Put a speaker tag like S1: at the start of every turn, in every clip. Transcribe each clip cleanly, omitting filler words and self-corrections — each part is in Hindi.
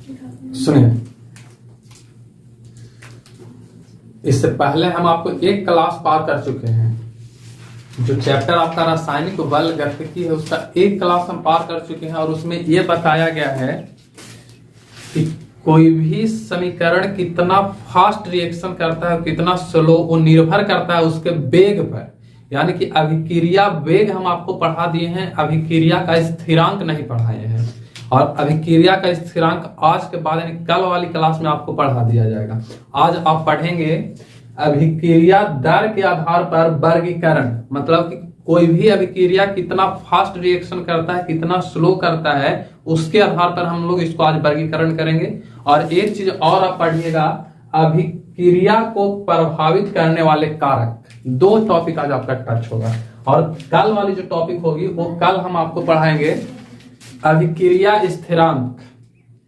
S1: सुनिए, इससे पहले हम आपको एक क्लास पार कर चुके हैं। जो चैप्टर आपका रासायनिक बल गतिकी है उसका एक क्लास हम पार कर चुके हैं और उसमें यह बताया गया है कि कोई भी समीकरण कितना फास्ट रिएक्शन करता है कितना स्लो, वो निर्भर करता है उसके वेग पर। यानी कि अभिक्रिया वेग हम आपको पढ़ा दिए हैं, अभिक्रिया का स्थिरांक नहीं पढ़ाए हैं। और अभिक्रिया का स्थिरांक आज के बाद यानी कल वाली क्लास में आपको पढ़ा दिया जाएगा। आज आप पढ़ेंगे अभिक्रिया दर के आधार पर वर्गीकरण, मतलब कि कोई भी अभिक्रिया कितना फास्ट रिएक्शन करता है कितना स्लो करता है उसके आधार पर हम लोग इसको आज वर्गीकरण करेंगे। और एक चीज और आप पढ़िएगा, अभिक्रिया को प्रभावित करने वाले कारक। दो टॉपिक आज आपका टच होगा और कल वाली जो टॉपिक होगी वो कल हम आपको पढ़ाएंगे अभिक्रिया स्थिरांक।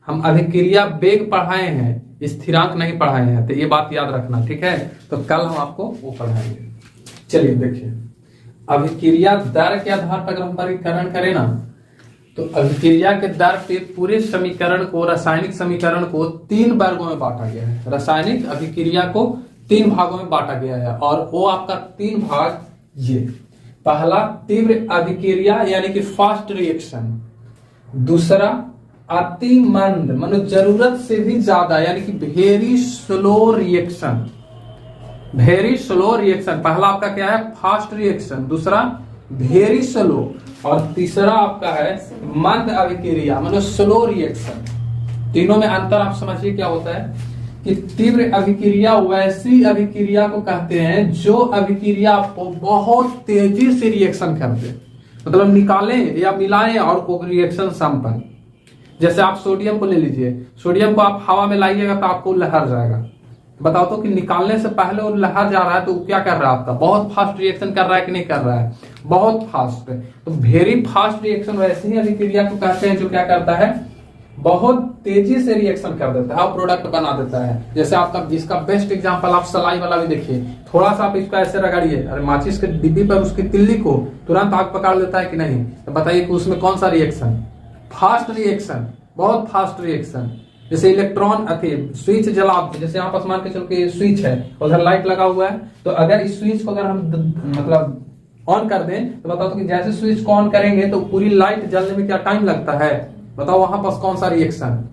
S1: हम अभिक्रिया वेग पढ़ाए हैं, स्थिरांक नहीं पढ़ाए हैं, तो ये बात याद रखना, ठीक है। तो कल हम आपको वो पढ़ाएंगे। चलिए देखिए, अभिक्रिया दर के आधार पर अगर हम वर्गीकरण करें ना, तो अभिक्रिया के दर पे पूरे समीकरण को, रासायनिक समीकरण को 3 वर्गों में बांटा गया है। रासायनिक अभिक्रिया को 3 भागों में बांटा गया है और वो आपका 3 भाग ये। पहला तीव्र अभिक्रिया यानी कि फास्ट रिएक्शन, दूसरा अति मंद मानो जरूरत से भी ज्यादा यानी कि very slow reaction, very slow reaction. पहला आपका क्या है, फास्ट रिएक्शन, दूसरा वेरी स्लो और तीसरा आपका है मंद अभिक्रिया मानो स्लो रिएक्शन। तीनों में अंतर आप समझिए क्या होता है कि तीव्र अभिक्रिया वैसी अभिक्रिया को कहते हैं जो अभिक्रिया को बहुत तेजी से रिएक्शन करते हैं, मतलब निकालें या मिलाएं और वो रिएक्शन संपन्न। जैसे आप सोडियम को ले लीजिए, सोडियम को आप हवा में लाइएगा तो आपको लहर जाएगा। बताओ तो कि निकालने से पहले वो लहर जा रहा है तो क्या कर रहा है, आपका बहुत फास्ट रिएक्शन कर रहा है कि नहीं कर रहा है, बहुत फास्ट। तो वेरी फास्ट रिएक्शन वैसे ही अभिक्रिया को कहते हैं जो क्या करता है, बहुत तेजी से रिएक्शन कर देता है और प्रोडक्ट बना देता है। जैसे आपका इसका बेस्ट एग्जांपल आप सलाई वाला भी देखिए, थोड़ा सा आप इसको ऐसे रगड़िए, अरे माचिस के डिब्बी पर उसकी तिल्ली को तुरंत आग पकड़ लेता है कि नहीं। तो बताइए कि उसमें कौन सा रिएक्शन, फास्ट रिएक्शन, बहुत फास्ट रिएक्शन। जैसे इलेक्ट्रॉन स्विच जला, जैसे आप आसमान के चल के स्विच है, उधर लाइट लगा हुआ है, तो अगर इस स्विच को अगर हम मतलब ऑन कर दें तो बताओ तो कि जैसे स्विच को ऑन करेंगे तो पूरी लाइट जलने में क्या टाइम लगता है, बताओ वहां पास कौन सा रिएक्शन,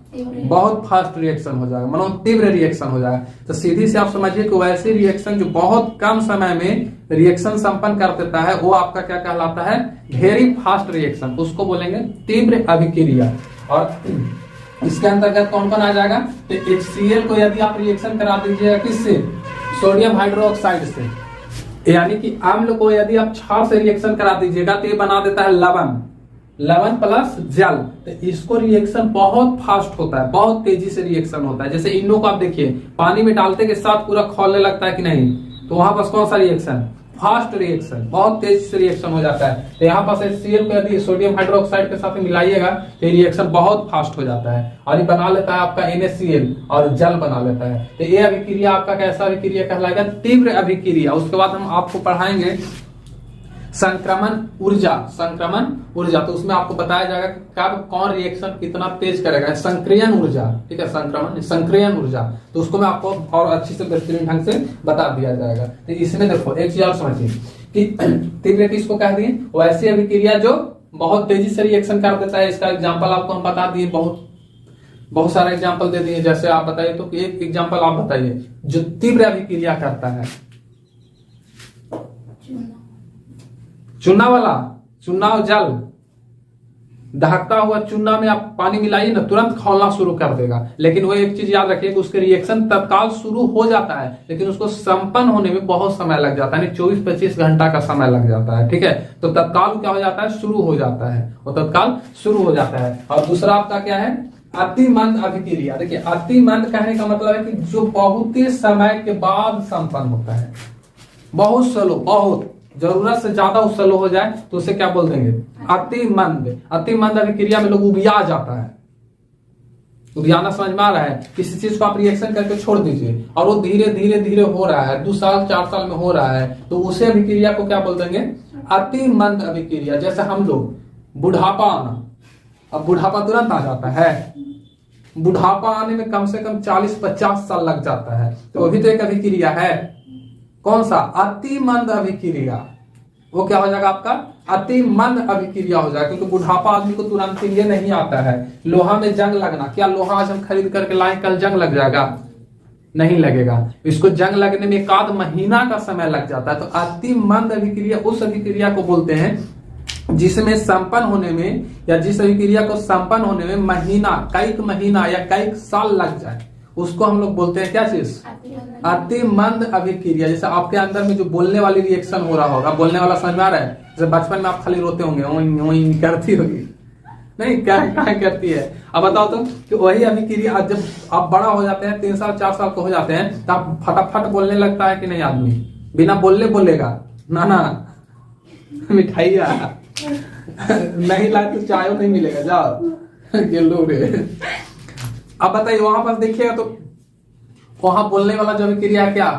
S1: बहुत फास्ट रिएक्शन हो जाएगा, मानो तीव्र रिएक्शन हो जाएगा। तो सीधी से आप समझिए कि वैसे रिएक्शन जो बहुत कम समय में रिएक्शन संपन्न कर देता है वो आपका क्या कहलाता है, वेरी फास्ट रिएक्शन, उसको बोलेंगे तीव्र अभिक्रिया। और इसके अंतर्गत कौन कौन आ जाएगा, तो HCl को यदि आप रिएक्शन करा दीजिएगा किससे, सोडियम हाइड्रोक्साइड से, यानी कि अम्ल को यदि आप क्षार से रिएक्शन करा दीजिएगा तो ये बना देता है लवण, लवण प्लस जल। तो इसको रिएक्शन बहुत फास्ट होता है, बहुत तेजी से रिएक्शन होता है। जैसे इनो को आप देखिए, पानी में डालते के साथ पूरा खौलने लगता है कि नहीं, तो वहां पास कौन सा रिएक्शन, फास्ट रिएक्शन, बहुत तेजी से रिएक्शन हो जाता है। तो यहाँ पास HCl को यदि सोडियम हाइड्रोक्साइड के साथ मिलाइएगा तो रिएक्शन बहुत फास्ट हो जाता है और ये बना लेता है आपका NaCl और जल बना लेता है। तो ये अभिक्रिया आपका कैसा अभिक्रिया कहलाएगा, तीव्र अभिक्रिया। उसके बाद हम आपको पढ़ाएंगे संक्रमण ऊर्जा, संक्रमण ऊर्जा, तो उसमें आपको बताया जाएगा कि कब कौन रिएक्शन कितना तेज करेगा। संक्रियन ऊर्जा, ठीक है, संक्रमण संक्रियन ऊर्जा, तो उसको मैं आपको और अच्छी से बेहतरीन ढंग से बता दिया जाएगा। तो इसमें देखो एक चीज और समझिए कि तीव्र किसको कह दिए, वैसी अभिक्रिया जो बहुत तेजी से रिएक्शन कर देता है। इसका एग्जाम्पल आपको हम बता दिए, बहुत सारा एग्जाम्पल दे दिए। जैसे आप बताइए तो एक एग्जाम्पल आप बताइए जो तीव्र अभिक्रिया करता है, चूना वाला, चूना और जल, दहकता हुआ चूना में आप पानी मिलाइए ना, तुरंत खौलना शुरू कर देगा। लेकिन वो एक चीज याद रखिए कि उसके रिएक्शन तत्काल शुरू हो जाता है, लेकिन उसको संपन्न होने में बहुत समय लग जाता है, 24-25 घंटा का समय लग जाता है, ठीक है। तो तत्काल क्या हो जाता है, शुरू हो जाता है, वो तत्काल शुरू हो जाता है। और दूसरा आपका क्या है, अति मंद अभिक्रिया। देखिए अति मंद कहने का मतलब है कि जो बहुत ही समय के बाद संपन्न होता है, बहुत स्लो, बहुत जरूरत से ज्यादा स्लो हो जाए तो उसे क्या बोल देंगे, अति मंद। अति मंद अभिक्रिया में लोग उबिया जाता है, उबियाना समझ में आ रहा है। किसी चीज को आप रिएक्शन करके छोड़ दीजिए और वो धीरे धीरे धीरे हो रहा है, 2 साल 4 साल में हो रहा है, तो उसे अभिक्रिया को क्या बोल देंगे, अति मंद अभिक्रिया। जैसे हम लोग बुढ़ापा आना, अब बुढ़ापा तुरंत आ जाता है, बुढ़ापा आने में कम से कम 40-50 साल लग जाता है, तो वो भी तो एक अभिक्रिया है। कौन सा? अति मंद अभिक्रिया। वो क्या हो जाएगा आपका? अति मंद अभिक्रिया हो जाएगा, क्योंकि बुढ़ापा आदमी को तुरंत ये नहीं आता है। लोहा में जंग लगना, क्या लोहा आज हम खरीद करके लाए कल जंग लग जाएगा? नहीं लगेगा। इसको जंग लगने में 1 महीना का समय लग जाता है। तो अति मंद अभिक्रिया उस अभिक्रिया को बोलते हैं जिसमें संपन्न होने में, या जिस अभिक्रिया को संपन्न होने में कई महीना या कई साल लग जाए, उसको हम लोग बोलते हैं क्या चीज? अति मंद अभिक्रिया। जैसे आपके अंदर में जो बोलने वाली रिएक्शन हो रहा होगा, बोलने वाला समझ में आ रहा है? जैसे बचपन में आप खाली रोते होंगे, वही करती होगी, नहीं क्या करती है? अब बताओ तो कि वही अभिक्रिया जब आप बड़ा हो जाते हैं, 3 साल 4 साल को हो जाते हैं, तो आप फटाफट बोलने लगता है कि नहीं? आदमी बिना बोलने बोलेगा ना मिठाइया नहीं लाए तो चाय नहीं मिलेगा, जाओ ये लो रे। अब बताइए वहां पर देखिएगा तो वहां बोलने वाला जो अभिक्रिया क्या?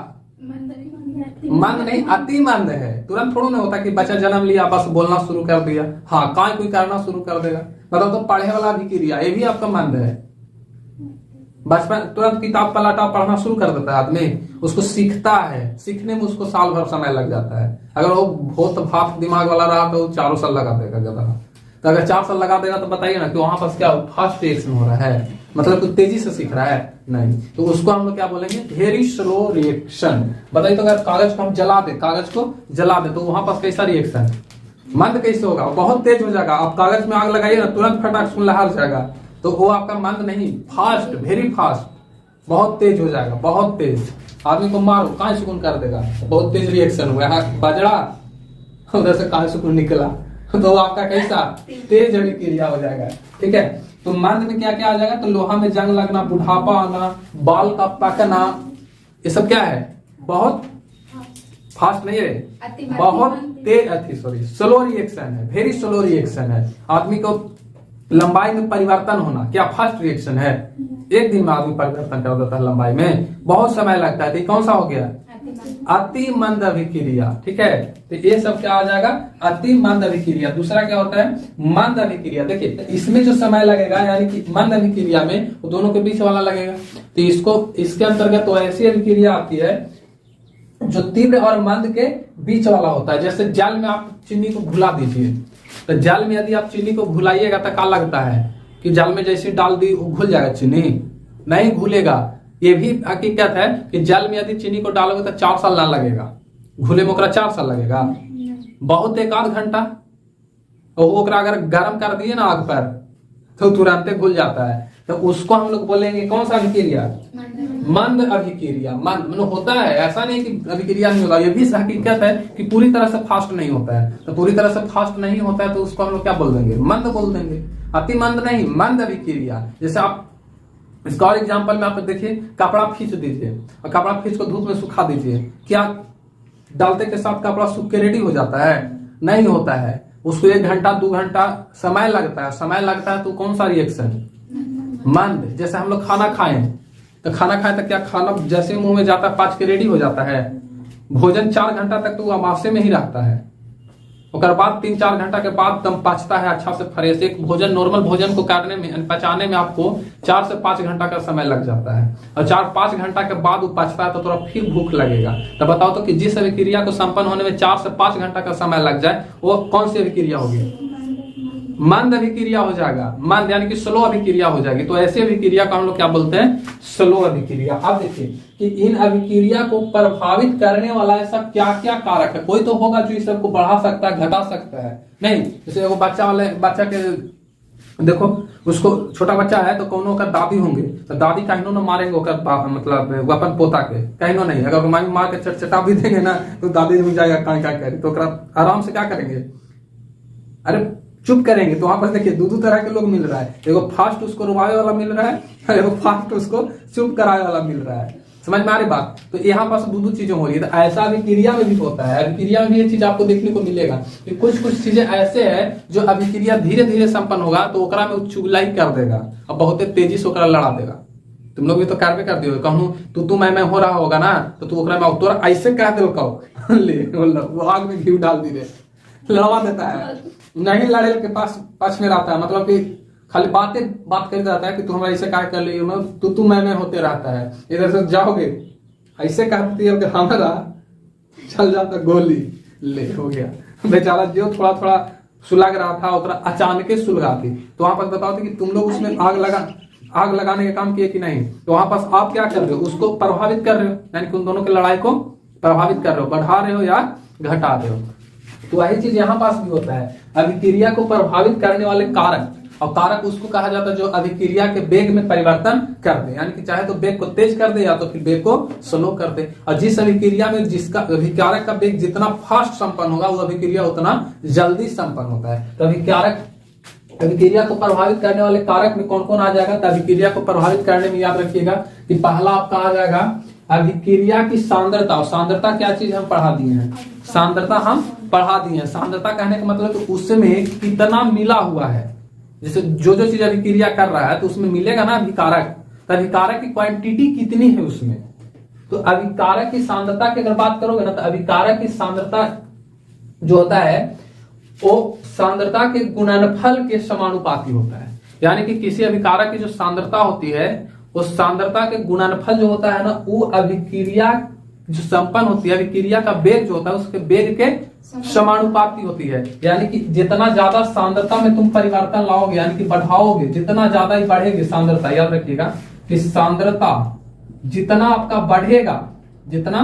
S1: मंद नहीं, अति मंद है। तुरंत थोड़ा ना होता कि बच्चा जन्म लिया बस बोलना शुरू कर दिया, हाँ कोई करना शुरू कर देगा। मतलब तो पढ़े वाला अभिक्रिया ये भी आपका मंद है। बचपन तुरंत किताब पलटा पढ़ना शुरू कर देता है आदमी, उसको सीखता है, सीखने में उसको साल भर समय लग जाता है। अगर वो बहुत भाप दिमाग वाला रहा तो 4 साल लगा देगा ज्यादा। तो अगर 4 साल लगा देगा तो बताइए ना कि वहां पर क्या फास्ट रिएक्शन हो रहा है, मतलब कुछ तेजी से सीख रहा है? नहीं। तो उसको हम लोग क्या बोलेंगे? Very slow reaction. बताइए तो अगर कागज को हम जला दे तो वहां पर कैसा रिएक्शन? मंद कैसे होगा? बहुत तेज हो जाएगा। आप कागज में आग लगाइए ना, तुरंत फटाक से लहर जाएगा, तो वो आपका मंद नहीं, फास्ट, वेरी फास्ट, बहुत तेज हो जाएगा, बहुत तेज। आदमी को मारो कहां सुकून कर देगा, बहुत तेज रिएक्शन हुआ है, बजड़ा उधर से कहां सुकून निकला, तो आपका कैसा? तेज अभिक्रिया हो जाएगा। ठीक है, तो मंद में क्या क्या आ जाएगा? तो लोहा में जंग लगना, बुढ़ापा आना, बाल का पकना, ये सब क्या है? बहुत फास्ट नहीं है, बहुत तेज, स्लो रिएक्शन है, वेरी स्लो रिएक्शन है। आदमी को लंबाई में परिवर्तन होना क्या फास्ट रिएक्शन है? एक दिन में आदमी परिवर्तन कर देता है लंबाई में, बहुत समय लगता है। तो कौन सा हो गया? अति मंद अभिक्रिया। ठीक है, तो ये सब क्या आ जाएगा? अति मंद अभिक्रिया। दूसरा क्या होता है? मंद अभिक्रिया। देखिए इसमें जो समय लगेगा, यानी कि मंद अभिक्रिया में वो दोनों के बीच वाला लगेगा, तो इसके अंतर्गत तो ऐसी अभिक्रिया आती है जो तीव्र और मंद के बीच वाला होता है। जैसे जल में आप चीनी को घुला दीजिए, तो जल में यदि आप चीनी को घुलाइएगा तो क्या लगता है कि जल में जैसे डाल दी वो घुल जाएगा? चीनी नहीं घुलेगा। ये भी हकीकत है कि जल में यदि चीनी को डालोगे तो 4 साल ना लगेगा, घुले में 4 साल लगेगा, बहुत 1 आध घंटा। और अगर गर्म कर दिए ना आग पर तो तुरंत घुल जाता है। तो उसको हम लोग बोलेंगे कौन सा अभिक्रिया? मंद अभिक्रिया। मंद मतलब होता है, ऐसा नहीं कि अभिक्रिया नहीं होता। ये भी हकीकत है कि पूरी तरह से फास्ट नहीं होता है। तो पूरी तरह से फास्ट नहीं होता है तो उसको हम लोग क्या बोल देंगे? मंद बोल देंगे। अति मंद नहीं, मंद अभिक्रिया। जैसे आप इसका और एग्जाम्पल में आप देखिए, कपड़ा खींच दीजिए और कपड़ा खींच को धूप में सुखा दीजिए, क्या डालते के साथ कपड़ा सूख के रेडी हो जाता है? नहीं होता है। उसको 1 घंटा 2 घंटा समय लगता है। तो कौन सा रिएक्शन? मंद। जैसे हम लोग खाना खाएं तो क्या खाना जैसे मुंह में जाता है पाच के रेडी हो जाता है? भोजन 4 घंटा तक तो आमाशय में ही रहता है, उसके बाद 3-4 घंटा के बाद दम पचता है अच्छा से फ्रेश। एक भोजन, नॉर्मल भोजन को काटने में, पचाने में आपको 4 से 5 घंटा का समय लग जाता है, और 4-5 घंटा के बाद वो पचता है तो थोड़ा फिर भूख लगेगा। तो बताओ तो कि जिस अभिक्रिया को संपन्न होने में 4 से 5 घंटा का समय लग जाए वो कौन सी अभिक्रिया होगी? मंद अभिक्रिया हो जाएगा। मंद यानी कि स्लो अभिक्रिया हो जाएगी। तो ऐसी अभिक्रिया को हम लोग क्या बोलते हैं? स्लो अभिक्रिया। अब देखिए कि इन अभिक्रिया को प्रभावित करने वाला ऐसा क्या क्या कारक है। कोई तो होगा जो इस सबको बढ़ा सकता है, घटा सकता है। नहीं, जैसे वो बच्चा के देखो, उसको छोटा बच्चा है तो कौनों का दादी होंगे तो दादी कहीं न मारेंगे, मतलब अपन पोता के कहीं नहीं। अगर माई मार के चटचटा भी देंगे ना तो दादी में जाएगा कहीं क्या करे, तो आराम से क्या करेंगे? अरे चुप करेंगे। तो वहां पर देखिए 2 तरह के लोग मिल रहा है। एगो फास्ट उसको रुवाए वाला मिल रहा है, और एगो फास्ट उसको चुप कराए वाला मिल रहा है। समझ में आ रही बात? तो यहाँ पर 2 चीजें हो रही है। तो ऐसा अभिक्रिया में भी होता है। अभिक्रिया में भी ये चीज आपको देखने को मिलेगा कि कुछ चीजें ऐसे है जो अभिक्रिया धीरे धीरे संपन्न होगा तो ओकरा में चुगलाई कर देगा और बहुत तेजी से ओकरा लड़ा देगा। तुम लोग भी तो कार्य कर दियो, कहूँ तू मैं हो रहा होगा ना, तो तू ओकरा में तोरा ऐसे कह दे वो आग में घी डाल दी रे, लड़वा देता है। नहीं लड़े के पास में रहता है, मतलब कि खाली बात कर जाता है कि तुम ऐसे क्या कर रही हो, तू मैं होते रहता है। इधर से जाओगे ऐसे कहती है कि हमारा चल जाता गोली, ले हो गया बेचारा जो थोड़ा थोड़ा सुलग रहा था उतना अचानक ही सुलगा थी। तो वहां पर बताओ कि तुम लोग उसमें आग लगाने का काम किए कि नहीं। तो वहां पास आप क्या कर रहे हो, उसको प्रभावित कर रहे हो, यानी कि उन दोनों की लड़ाई को प्रभावित कर रहे हो, बढ़ा रहे हो या घटा रहे हो। तो वही चीज यहाँ पास भी होता है, अभिक्रिया को प्रभावित करने वाले कारक, और कारक उसको कहा जाता है जो अभिक्रिया के वेग में परिवर्तन कर दे, यानी कि चाहे तो वेग को तेज कर दे या तो फिर वेग को स्लो कर दे। और जिस अभिक्रिया में जिसका अभिकारक का वेग जितना फास्ट संपन्न होगा वो अभिक्रिया उतना जल्दी संपन्न होता है। तो अभिक्रिया को प्रभावित करने वाले कारक में कौन कौन आ जाएगा। तो अभिक्रिया को प्रभावित करने में याद रखिएगा कि पहला आपका आ जाएगा अभिक्रिया की सांद्रता। और सांद्रता क्या चीज हम पढ़ा दिए हैं, सांद्रता हम पढ़ा दिए हैं। सांद्रता कहने का मतलब तो उसमें कितना मिला हुआ है, जैसे जो चीज अभिक्रिया कर रहा है तो उसमें मिलेगा ना अभिकारक, तो अभिकारक की क्वांटिटी कितनी है उसमें। तो अभिकारक की सांद्रता की अगर बात करोगे ना तो अभिकारक की सांद्रता जो होता है वो सांद्रता के गुणनफल के समानुपाती होता है। यानी कि किसी अभिकारक की जो सांद्रता होती है उस सांद्रता के गुणनफल जो होता है ना वो अभिक्रिया जो संपन्न होती है, अभिक्रिया का वेग जो होता है उसके वेग के समानुपाती होती है। यानी कि जितना ज्यादा सांद्रता में तुम परिवर्तन लाओगे यानी कि बढ़ाओगे, जितना ज्यादा ही बढ़ेगी सांद्रता, याद रखिएगा कि सांद्रता जितना आपका बढ़ेगा, जितना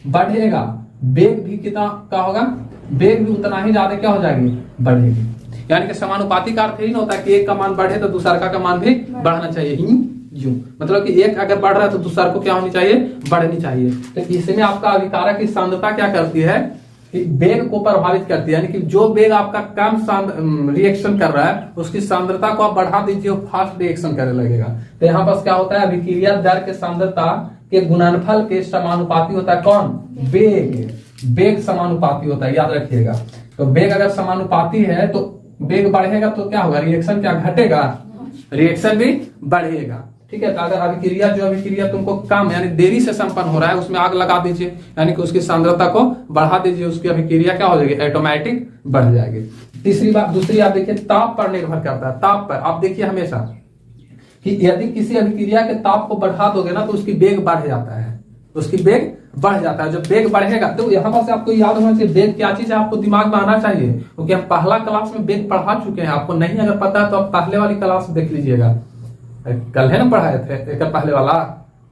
S1: बढ़ेगा वेग भी कितना का होगा, वेग भी उतना ही ज्यादा क्या हो जाएगी, बढ़ेगी। यानी कि समानुपाती का अर्थ ही नहीं होता कि एक का मान बढ़े तो दूसरा का मान भी बढ़ना चाहिए, यूं मतलब कि एक अगर बढ़ रहा है तो दूसरा को क्या होनी चाहिए, बढ़नी चाहिए। तो इसमें आपका अभिकारक की सांद्रता क्या करती है कि वेग को प्रभावित करती है। यानी कि जो वेग आपका कम रिएक्शन कर रहा है उसकी सांद्रता को आप बढ़ा दीजिए, फास्ट रिएक्शन करने लगेगा। तो यहाँ पास क्या होता है, अभिक्रिया दर के सांद्रता के गुणनफल के समानुपाती होता है कौन, वेग। वेग समानुपाती होता है, याद रखिएगा। तो वेग अगर समानुपाती है तो वेग बढ़ेगा तो क्या होगा, रिएक्शन क्या घटेगा, रिएक्शन भी बढ़ेगा। ठीक है। तो अगर अभिक्रिया तुमको कम यानी देरी से संपन्न हो रहा है उसमें आग लगा दीजिए, यानी कि उसकी सांद्रता को बढ़ा दीजिए, उसकी अभिक्रिया क्या हो जाएगी, ऑटोमेटिक बढ़ जाएगी। तीसरी बात, दूसरी आप देखिए ताप पर निर्भर करता है। ताप पर आप देखिए हमेशा कि यदि किसी अभिक्रिया के ताप को बढ़ा दोगे ना तो उसकी वेग बढ़ जाता है, उसकी वेग बढ़ जाता है। जब वेग बढ़ेगा तो यहाँ पर आपको याद होना चाहिए वेग क्या चीज है, आपको दिमाग में आना चाहिए, क्योंकि हम पहला क्लास में वेग पढ़ा चुके हैं। आपको नहीं अगर पता है तो आप पहले वाली क्लास देख लीजिएगा, कल है ना पढ़ाए थे एक पहले वाला,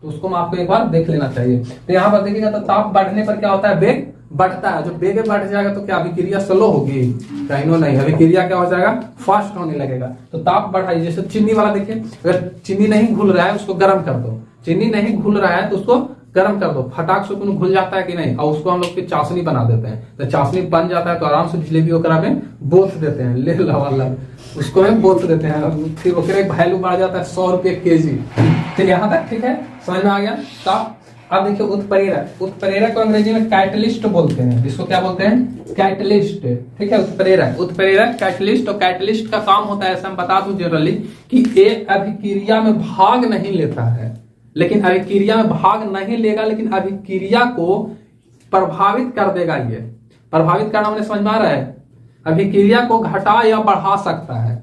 S1: तो उसको आपको एक बार देख लेना चाहिए। तो यहाँ पर देखिएगा तो ताप बढ़ने पर क्या होता है, वेग बढ़ता है। जब वेग बढ़ जाएगा तो क्या अभिक्रिया स्लो होगी, कहीं नहीं, अभिक्रिया क्या हो जाएगा, फास्ट होने लगेगा। तो ताप बढ़ाइए। जैसे चीनी वाला देखिए, अगर चीनी नहीं घुल रहा है उसको गर्म कर दो, चीनी नहीं घुल रहा है तो उसको गर्म कर दो, फटाक से घुल जाता है कि नहीं, और उसको हम लोग फिर चाशनी बना देते हैं। तो चाशनी बन जाता है तो आराम से जिलेबी वगैरह में बोत देते हैं, ले लवा उसको हम बोत देते हैं, फिर ओकरे वैल्यू बढ़ जाता है 100 रुपये केजी। तो यहाँ तक ठीक है, समझ में आ गया। तो अब देखिए उत्प्रेरक, उत्प्रेरक को अंग्रेजी में कैटलिस्ट बोलते हैं। इसको क्या बोलते हैं, कैटलिस्ट। ठीक है, उत्प्रेरक कैटलिस्ट। और कैटलिस्ट का काम होता है, ऐसा हम बता दूं जनरली, कि एक अभिक्रिया में भाग नहीं लेता है, लेकिन अभिक्रिया में भाग नहीं लेगा लेकिन अभिक्रिया को प्रभावित कर देगा। ये प्रभावित करना मैंने समझ में आ रहा है, अभिक्रिया को घटा या बढ़ा सकता है।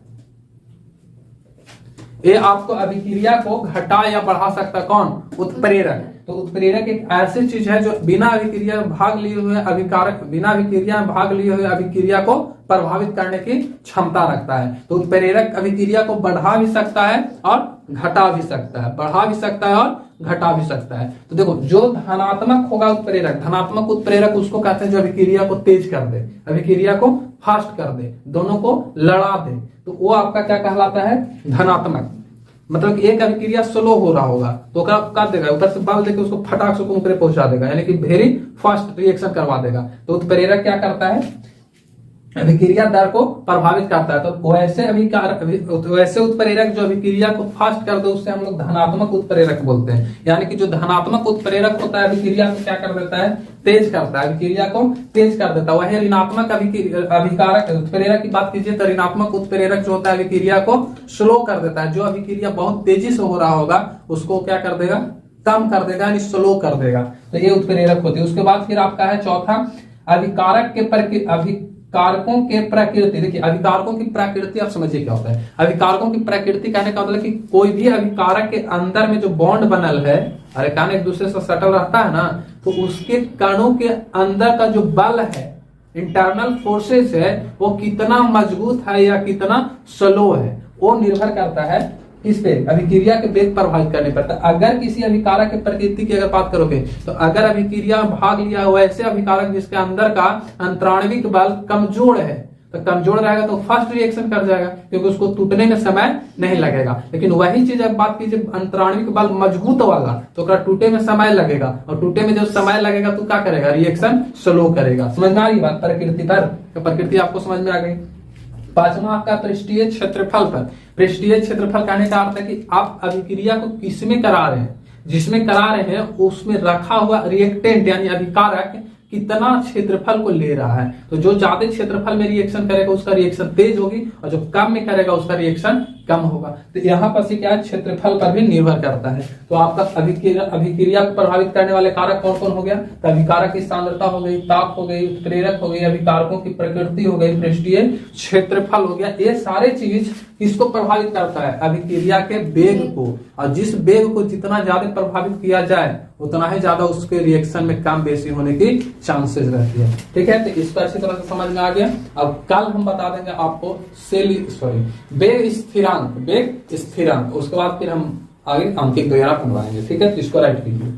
S1: ये आपको अभिक्रिया को घटा या बढ़ा सकता है कौन, उत्प्रेरक। तो उत्प्रेरक एक ऐसी चीज है जो बिना अभिक्रिया में भाग लिए हुए अभिकारक, बिना अभिक्रिया में भाग लिए हुए अभिक्रिया को प्रभावित करने की क्षमता रखता है। तो उत्प्रेरक अभिक्रिया को बढ़ा भी सकता है और घटा भी सकता है, बढ़ा भी सकता है और घटा भी सकता है। तो देखो जो धनात्मक होगा उत्प्रेरक, धनात्मक उत्प्रेरक उसको कहते हैं जो अभिक्रिया को तेज कर दे, अभिक्रिया को फास्ट कर दे, दोनों को लड़ा दे, तो वो आपका क्या कहलाता है, धनात्मक। मतलब कि एक अभिक्रिया स्लो हो रहा होगा तो कर देगा, ऊपर से बल देकर उसको फटाक से ऊपर पहुंचा देगा, यानी कि वेरी फास्ट रिएक्शन करवा देगा। तो उत्प्रेरक क्या करता है, अभिक्रिया दर को प्रभावित करता है। तो वैसे उत्प्रेरक जो अभिक्रिया को फास्ट कर दे उससे हम लोग धनात्मक उत्प्रेरक बोलते हैं। यानी कि जो धनात्मक उत्प्रेरक होता है अभिक्रिया को क्या कर देता है, तेज करता है, अभिक्रिया को तेज कर देता है। वही ऋणात्मक अभिकारक उत्प्रेरक की बात कीजिए तो ऋणात्मक उत्प्रेरक जो होता है अभिक्रिया को स्लो कर देता है। जो अभिक्रिया बहुत तेजी से हो रहा होगा उसको क्या कर देगा, कम कर देगा, यानी स्लो कर देगा। तो ये उत्प्रेरक होती है। उसके बाद फिर आपका है चौथा, अभिकारक अभिकारकों के प्रकृति, देखिए अभिकारकों की प्रकृति आप समझिए क्या होता है। अभिकारकों की प्रकृति कहने का मतलब कि कोई भी अभिकारक के अंदर में जो बॉन्ड बनल है, अरे कण एक दूसरे से सटल रहता है ना, तो उसके कणों के अंदर का जो बल है, इंटरनल फोर्सेस है, वो कितना मजबूत है या कितना स्लो है, वो निर्भर करता है इस पे, अभिक्रिया के वेग प्रभावित करने पर। अगर किसी अभिकारक के प्रकृति की अगर बात करोगे तो अगर अभिक्रिया में भाग लिया हुआ ऐसे अभिकारक जिसके अंदर का अंतराणविक बल कमजोर है, तो कमजोर रहेगा तो फर्स्ट रिएक्शन कर जाएगा क्योंकि उसको टूटने में समय नहीं लगेगा। लेकिन वही चीज अब बात कीजिए अंतराणविक बल मजबूत वाला, तो टूटे में समय लगेगा, और टूटे में जब समय लगेगा तो क्या करेगा, रिएक्शन स्लो करेगा। समझ में आ रही बात प्रकृति पर, तो प्रकृति आपको समझ में आ गई। पांचवा आपका पृष्ठीय क्षेत्रफल पर। पृष्ठीय क्षेत्रफल कहने का अर्थ है कि आप अभिक्रिया को किसमें करा रहे हैं, जिसमें करा रहे हैं उसमें रखा हुआ रिएक्टेंट यानी अभिकारक कितना क्षेत्रफल को ले रहा है। तो जो ज्यादा क्षेत्रफल में रिएक्शन करेगा उसका रिएक्शन तेज होगी, और जो कम में करेगा उसका रिएक्शन कम होगा। तो यहाँ पर से क्या है, क्षेत्रफल पर भी निर्भर करता है। तो आपका अभिक्रिया को प्रभावित करने वाले कारक कौन कौन हो गया, तो अभिकारक की सांद्रता हो गई, ताप हो गई, उत्प्रेरक हो गई, अभिकारकों की प्रकृति हो गई, पृष्ठीय क्षेत्रफल हो गया। ये सारे चीज किसको प्रभावित करता है, अभिक्रिया के वेग को, और जिस वेग को जितना ज्यादा प्रभावित किया जाए उतना ही ज्यादा उसके रिएक्शन में कम बेसी होने की चांसेस रहती है। ठीक है, तो इसको अच्छी तरह से समझ में आ गया। अब कल हम बता देंगे आपको वेग स्थिरांक, वेग स्थिरांक, उसके बाद फिर हम आगे अंकित वगैरह बनवाएंगे। ठीक है, तो इसको राइट कीजिए।